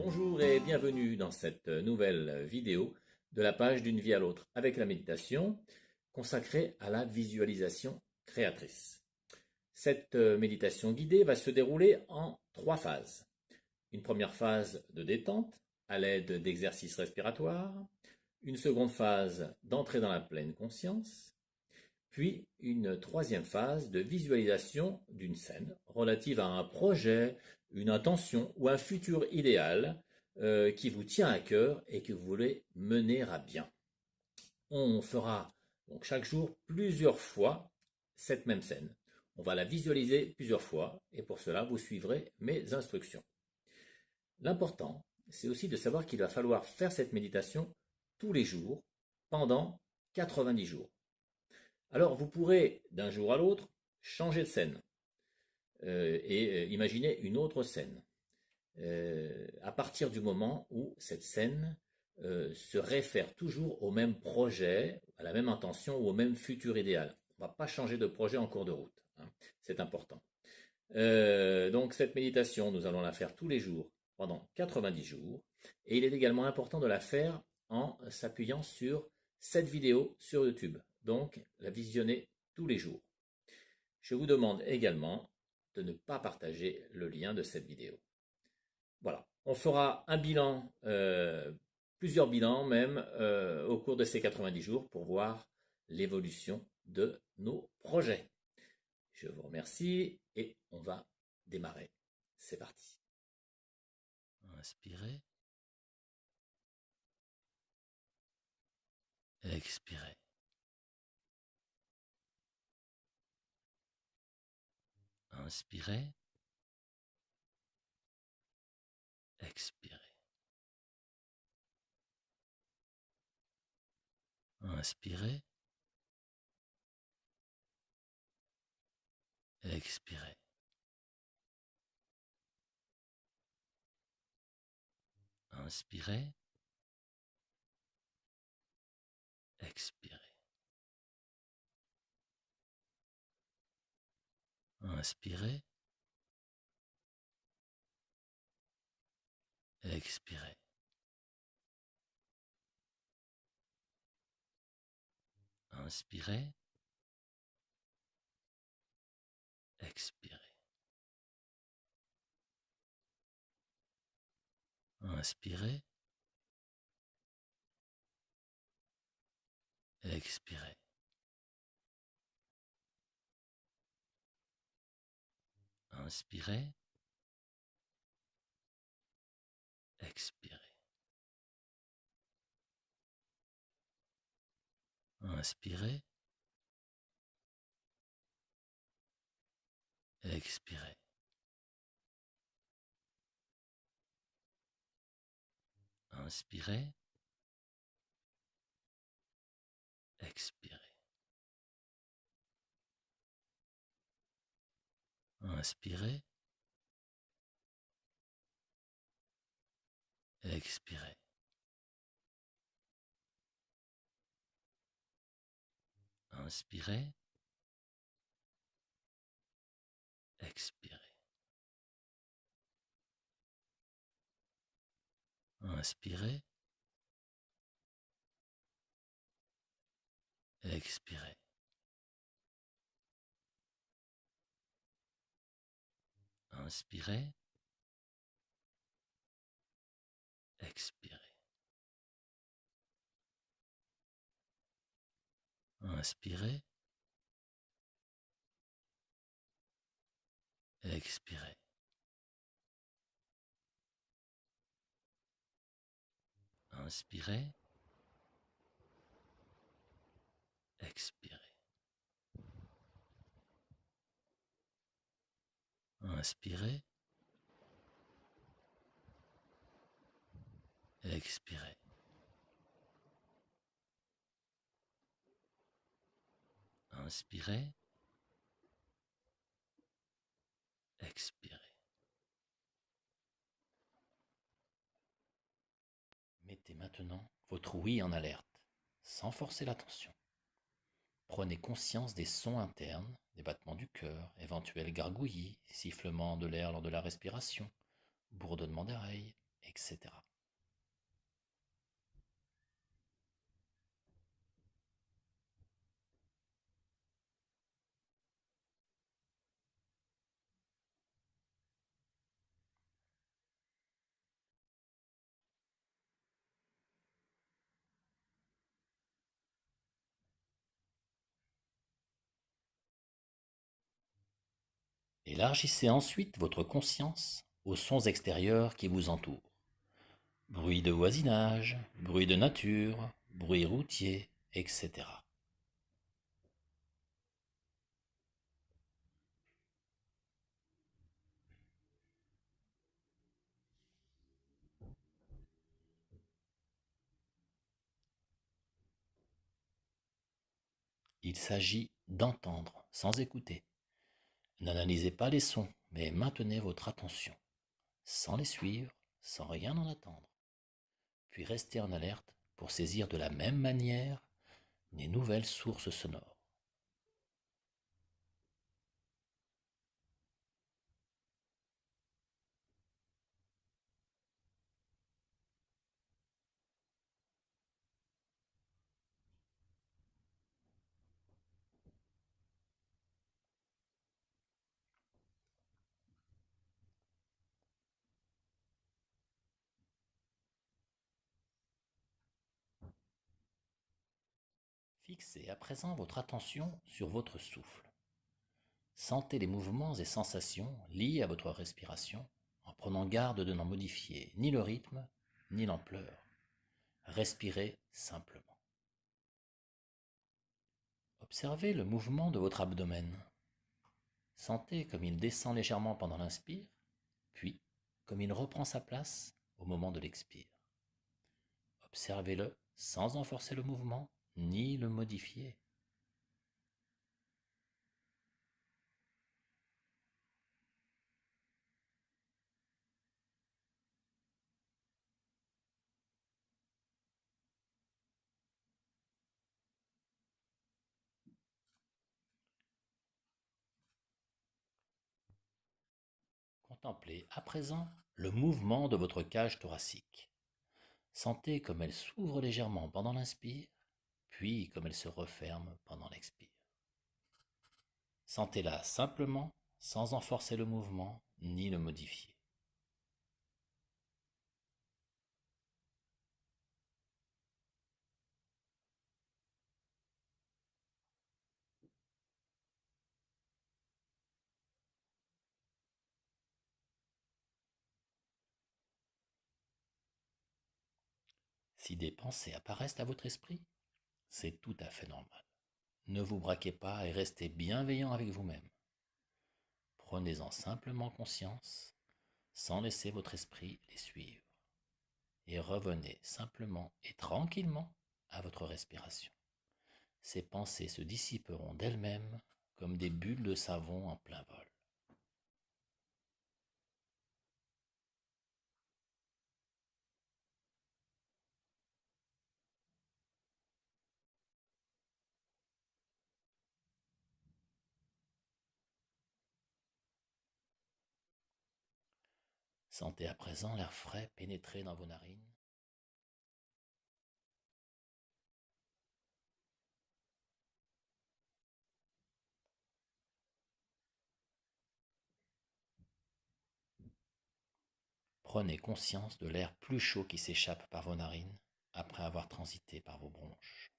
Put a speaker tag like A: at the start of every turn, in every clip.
A: Bonjour et bienvenue dans cette nouvelle vidéo de la page d'une vie à l'autre avec la méditation consacrée à la visualisation créatrice. Cette méditation guidée va se dérouler en 3 phases. Une première phase de détente à l'aide d'exercices respiratoires, une seconde phase d'entrée dans la pleine conscience, puis une troisième phase de visualisation d'une scène relative à un projet, une intention ou un futur idéal qui vous tient à cœur et que vous voulez mener à bien. On fera donc chaque jour plusieurs fois cette même scène. On va la visualiser plusieurs fois et pour cela vous suivrez mes instructions. L'important, c'est aussi de savoir qu'il va falloir faire cette méditation tous les jours pendant 90 jours. Alors vous pourrez d'un jour à l'autre changer de scène et imaginer une autre scène à partir du moment où cette scène se réfère toujours au même projet, à la même intention ou au même futur idéal. On ne va pas changer de projet en cours de route, hein, c'est important. Donc cette méditation, nous allons la faire tous les jours pendant 90 jours et il est également important de la faire en s'appuyant sur cette vidéo sur YouTube. Donc la visionner tous les jours. Je vous demande également de ne pas partager le lien de cette vidéo. Voilà, on fera un bilan, plusieurs bilans même, au cours de ces 90 jours pour voir l'évolution de nos projets. Je vous remercie et on va démarrer. C'est parti.
B: Inspirez. Expirez. Inspirez. Expirez. Inspirez. Expirez. Inspirez. Expirez. Inspirez. Expirez. Inspirez. Expirez. Inspirez. Expirez. Inspirez. Expirez. Inspirez. Expirez. Inspirez. Expirez. Inspirez. Expirez. Inspirez. Expirez. Inspirez. Expirez. Inspirez. Expirez. Inspirez. Expirez. Inspirez. Expirez. Inspirez. Expirez. Inspirez. Expirez.
A: Mettez maintenant votre oui en alerte, sans forcer l'attention. Prenez conscience des sons internes, des battements du cœur, éventuels gargouillis, sifflements de l'air lors de la respiration, bourdonnement d'oreilles,
B: etc. Élargissez ensuite votre conscience aux sons extérieurs qui vous entourent. Bruit de voisinage, bruit de nature, bruit routier, etc. Il s'agit d'entendre sans écouter. N'analysez pas les sons, mais maintenez votre attention, sans les suivre, sans rien en attendre. Puis restez en alerte pour saisir de la même manière les nouvelles sources sonores. Fixez à présent votre attention sur votre souffle. Sentez les mouvements et sensations liés à votre respiration en prenant garde de n'en modifier ni le rythme ni l'ampleur. Respirez simplement. Observez le mouvement de votre abdomen. Sentez comme il descend légèrement pendant l'inspire, puis comme il reprend sa place au moment de l'expire. Observez-le sans en forcer le mouvement ni le modifier. Contemplez à présent le mouvement de votre cage thoracique. Sentez comme elle s'ouvre légèrement pendant l'inspire, puis comme elle se referme pendant l'expire. Sentez-la simplement sans en forcer le mouvement ni le modifier. Si des pensées apparaissent à votre esprit, c'est tout à fait normal. Ne vous braquez pas et restez bienveillant avec vous-même. Prenez-en simplement conscience sans laisser votre esprit les suivre. Et revenez simplement et tranquillement à votre respiration. Ces pensées se dissiperont d'elles-mêmes comme des bulles de savon en plein vol. Sentez à présent l'air frais pénétrer dans vos narines. Prenez conscience de l'air plus chaud qui s'échappe par vos narines après avoir transité par vos bronches.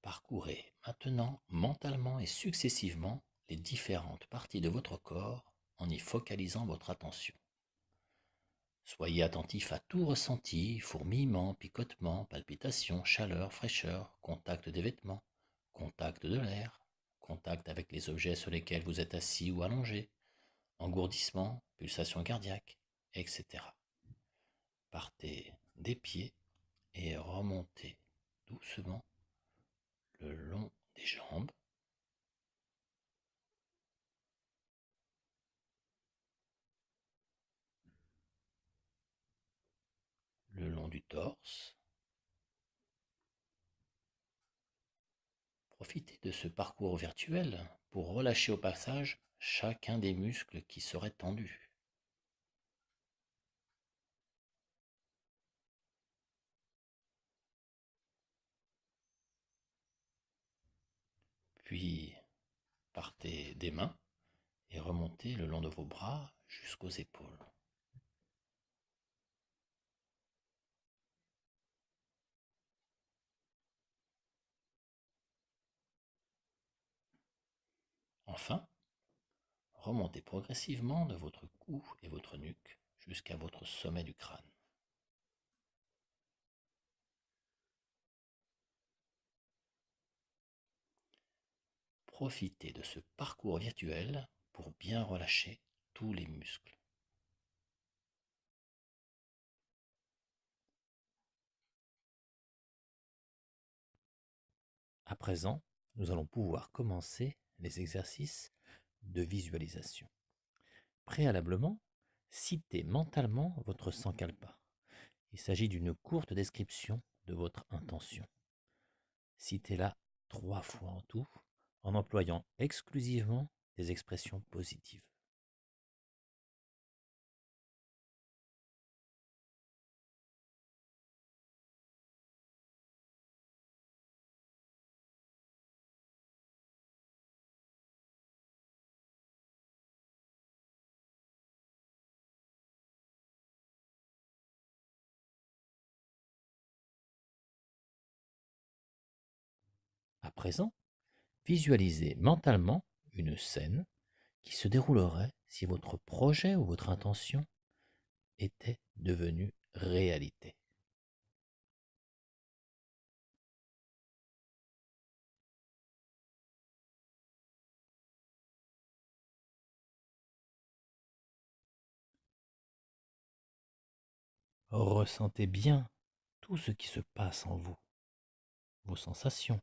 B: Parcourez maintenant mentalement et successivement les différentes parties de votre corps en y focalisant votre attention. Soyez attentif à tout ressenti, fourmillement, picotement, palpitations, chaleur, fraîcheur, contact des vêtements, contact de l'air, contact avec les objets sur lesquels vous êtes assis ou allongé, engourdissement, pulsation cardiaque, etc. Partez des pieds et remontez doucement le long des jambes, du torse. Profitez de ce parcours virtuel pour relâcher au passage chacun des muscles qui seraient tendus. Puis partez des mains et remontez le long de vos bras jusqu'aux épaules. Enfin, remontez progressivement de votre cou et votre nuque jusqu'à votre sommet du crâne. Profitez de ce parcours virtuel pour bien relâcher tous les muscles. À présent, nous allons pouvoir commencer les exercices de visualisation. Préalablement, citez mentalement votre sankalpa. Il s'agit d'une courte description de votre intention. Citez-la 3 fois en tout, en employant exclusivement des expressions positives. À présent, visualisez mentalement une scène qui se déroulerait si votre projet ou votre intention était devenu réalité. Ressentez bien tout ce qui se passe en vous, vos sensations.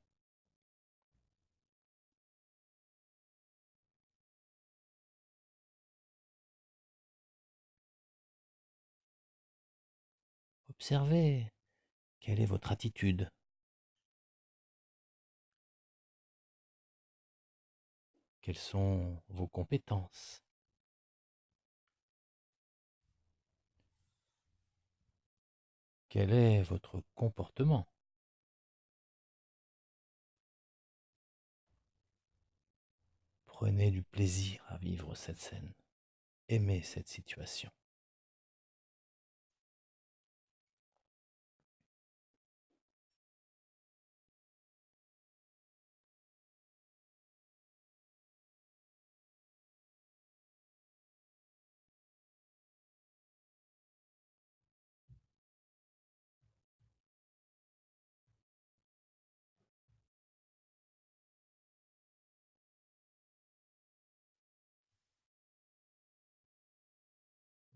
B: Observez quelle est votre attitude, quelles sont vos compétences, quel est votre comportement. Prenez du plaisir à vivre cette scène. Aimez cette situation.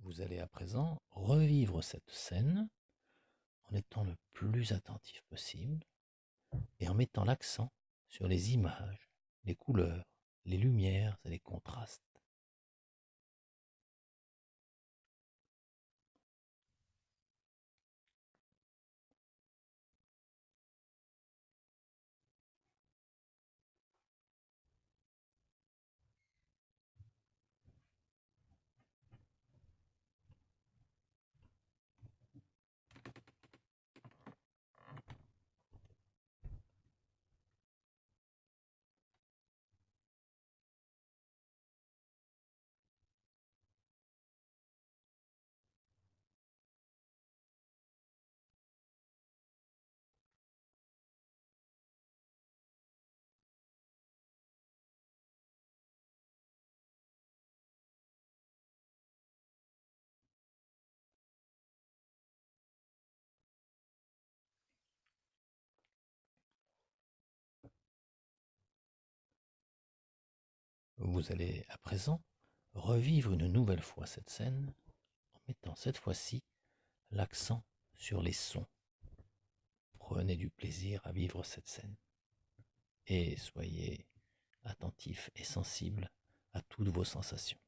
B: Vous allez à présent revivre cette scène en étant le plus attentif possible et en mettant l'accent sur les images, les couleurs, les lumières et les contrastes. Vous allez à présent revivre une nouvelle fois cette scène en mettant cette fois-ci l'accent sur les sons. Prenez du plaisir à vivre cette scène et soyez attentif et sensible à toutes vos sensations.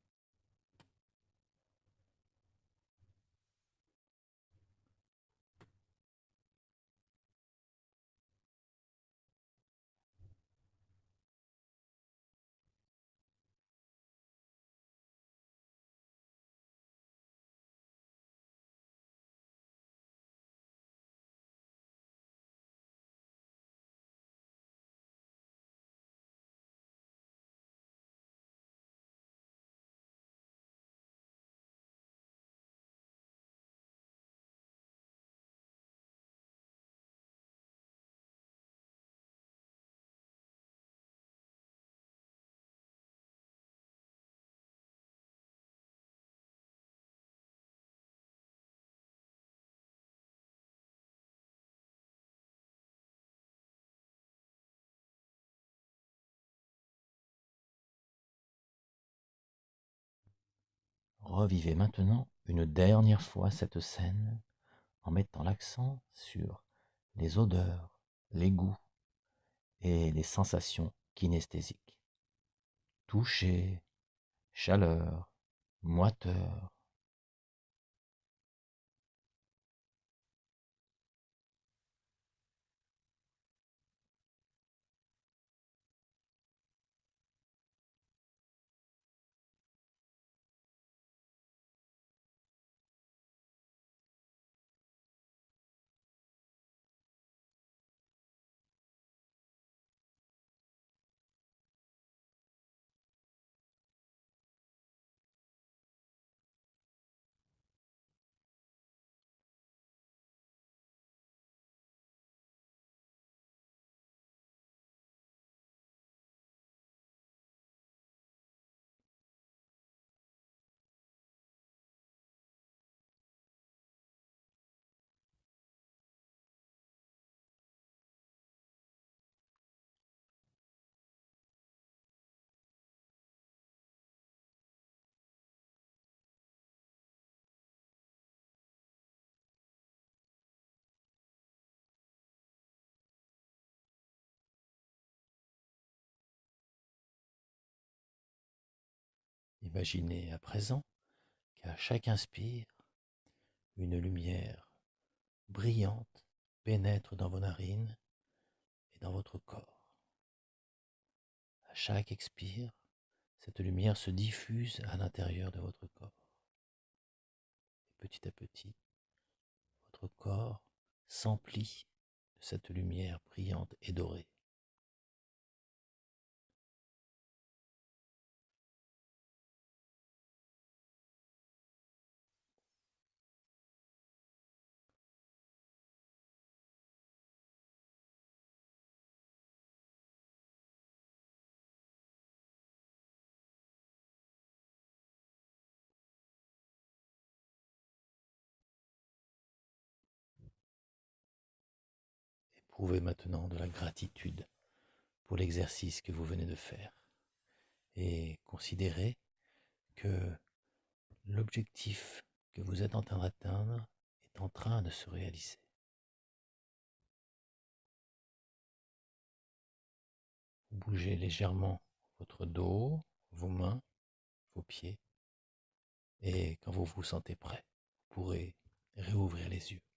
B: Revivez maintenant une dernière fois cette scène en mettant l'accent sur les odeurs, les goûts et les sensations kinesthésiques. Toucher, chaleur, moiteur. Imaginez à présent qu'à chaque inspire, une lumière brillante pénètre dans vos narines et dans votre corps. À chaque expire, cette lumière se diffuse à l'intérieur de votre corps. Et petit à petit, votre corps s'emplit de cette lumière brillante et dorée. Éprouvez maintenant de la gratitude pour l'exercice que vous venez de faire et considérez que l'objectif que vous êtes en train d'atteindre est en train de se réaliser. Vous bougez légèrement votre dos, vos mains, vos pieds et quand vous vous sentez prêt, vous pourrez réouvrir les yeux.